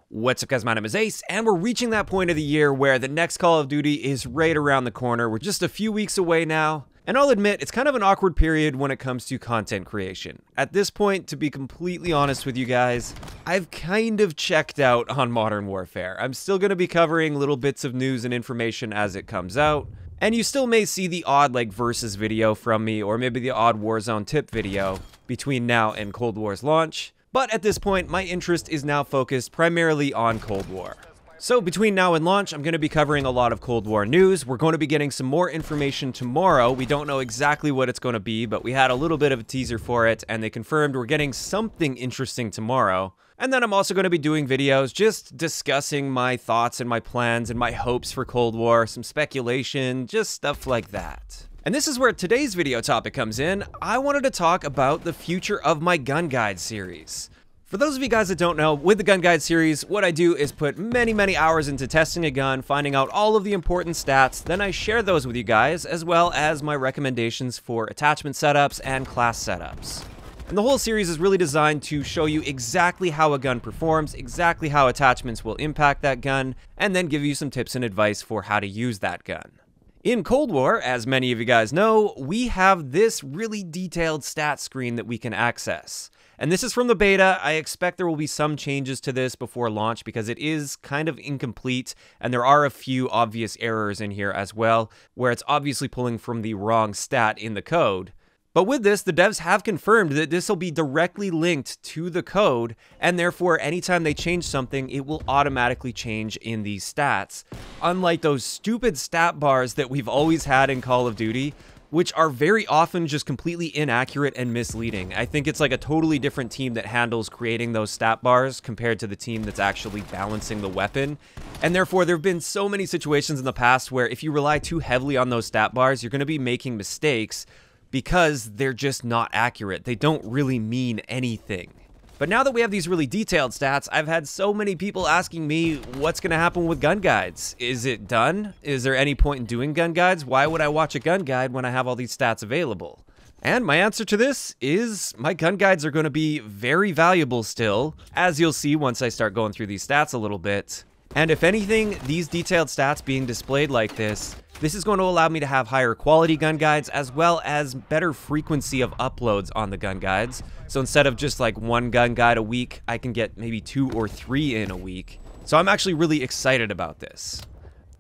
What's up guys, my name is Ace, and we're reaching that point of the year where the next Call of Duty is right around the corner. We're just a few weeks away now, and I'll admit, it's kind of an awkward period when it comes to content creation. At this point, to be completely honest with you guys, I've kind of checked out on Modern Warfare. I'm still going to be covering little bits of news and information as it comes out, and you still may see the odd versus video from me, or maybe the odd Warzone tip video between now and Cold War's launch. But at this point, my interest is now focused primarily on Cold War. So between now and launch, I'm going to be covering a lot of Cold War news. We're going to be getting some more information tomorrow. We don't know exactly what it's going to be, but we had a little bit of a teaser for it, and they confirmed we're getting something interesting tomorrow. And then I'm also going to be doing videos just discussing my thoughts and my plans and my hopes for Cold War, some speculation, just stuff like that. And this is where today's video topic comes in. I wanted to talk about the future of my gun guide series. For those of you guys that don't know, with the gun guide series, what I do is put many hours into testing a gun, finding out all of the important stats, then I share those with you guys, as well as my recommendations for attachment setups and class setups. And the whole series is really designed to show you exactly how a gun performs, exactly how attachments will impact that gun, and then give you some tips and advice for how to use that gun. In Cold War, as many of you guys know, we have this really detailed stat screen that we can access. And this is from the beta. I expect there will be some changes to this before launch because it is kind of incomplete, and there are a few obvious errors in here as well, where it's obviously pulling from the wrong stat in the code. But with this, the devs have confirmed that this will be directly linked to the code, and therefore anytime they change something, it will automatically change in these stats. Unlike those stupid stat bars that we've always had in Call of Duty, which are very often just completely inaccurate and misleading. I think it's like a totally different team that handles creating those stat bars compared to the team that's actually balancing the weapon. And therefore, there have been so many situations in the past where if you rely too heavily on those stat bars, you're going to be making mistakes, because they're just not accurate. They don't really mean anything. But now that we have these really detailed stats, I've had so many people asking me what's going to happen with gun guides. Is it done? Is there any point in doing gun guides? Why would I watch a gun guide when I have all these stats available? And my answer to this is my gun guides are going to be very valuable still, as you'll see once I start going through these stats a little bit. And if anything, these detailed stats being displayed like this is going to allow me to have higher quality gun guides as well as better frequency of uploads on the gun guides. So instead of just one gun guide a week, I can get maybe 2 or 3 in a week. So I'm actually really excited about this.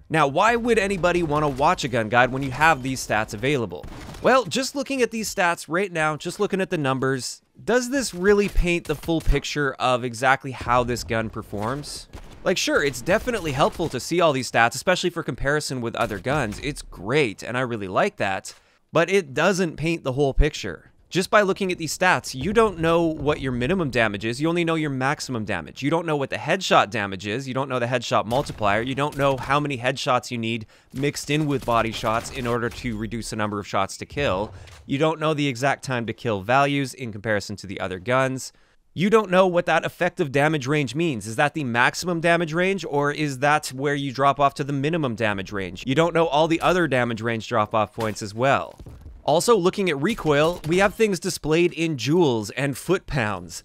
Now, why would anybody want to watch a gun guide when you have these stats available? Well, just looking at these stats right now, just looking at the numbers, does this really paint the full picture of exactly how this gun performs? Sure, it's definitely helpful to see all these stats, especially for comparison with other guns. It's great, and I really like that, but it doesn't paint the whole picture. Just by looking at these stats, you don't know what your minimum damage is, you only know your maximum damage. You don't know what the headshot damage is, you don't know the headshot multiplier, you don't know how many headshots you need mixed in with body shots in order to reduce the number of shots to kill. You don't know the exact time to kill values in comparison to the other guns. You don't know what that effective damage range means. Is that the maximum damage range, or is that where you drop off to the minimum damage range? You don't know all the other damage range drop-off points as well. Also, looking at recoil, we have things displayed in joules and foot-pounds.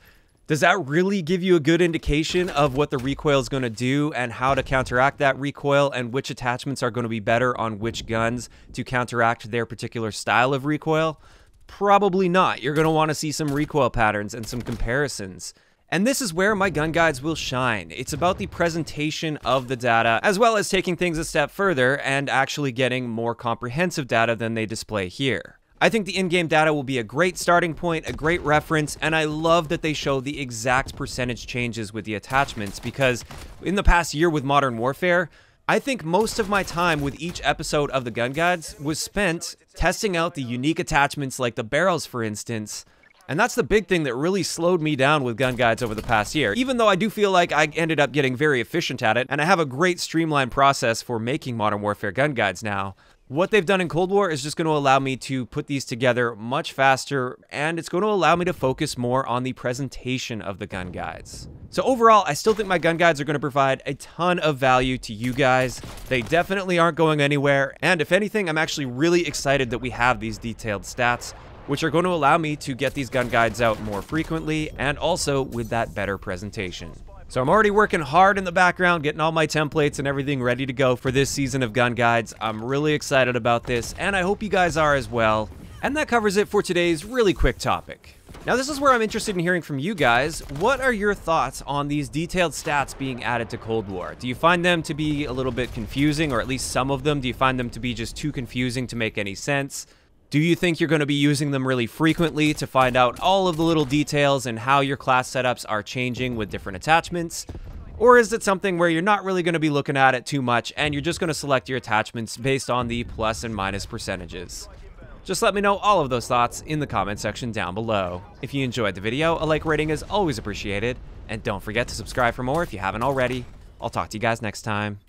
Does that really give you a good indication of what the recoil is going to do and how to counteract that recoil and which attachments are going to be better on which guns to counteract their particular style of recoil? Probably not. You're going to want to see some recoil patterns and some comparisons. And this is where my gun guides will shine. It's about the presentation of the data, as well as taking things a step further and actually getting more comprehensive data than they display here. I think the in-game data will be a great starting point, a great reference, and I love that they show the exact percentage changes with the attachments, because in the past year with Modern Warfare, I think most of my time with each episode of the gun guides was spent testing out the unique attachments like the barrels, for instance. And that's the big thing that really slowed me down with gun guides over the past year. Even though I do feel like I ended up getting very efficient at it, and I have a great streamlined process for making Modern Warfare gun guides now, what they've done in Cold War is just going to allow me to put these together much faster, and it's going to allow me to focus more on the presentation of the gun guides. So overall, I still think my gun guides are going to provide a ton of value to you guys. They definitely aren't going anywhere, and if anything, I'm actually really excited that we have these detailed stats, which are going to allow me to get these gun guides out more frequently and also with that better presentation. So I'm already working hard in the background, getting all my templates and everything ready to go for this season of gun guides. I'm really excited about this, and I hope you guys are as well. And that covers it for today's really quick topic. Now this is where I'm interested in hearing from you guys. What are your thoughts on these detailed stats being added to Cold War? Do you find them to be a little bit confusing, or at least some of them? Do you find them to be just too confusing to make any sense? Do you think you're going to be using them really frequently to find out all of the little details and how your class setups are changing with different attachments? Or is it something where you're not really going to be looking at it too much and you're just going to select your attachments based on the plus and minus percentages? Just let me know all of those thoughts in the comment section down below. If you enjoyed the video, a like rating is always appreciated. And don't forget to subscribe for more if you haven't already. I'll talk to you guys next time.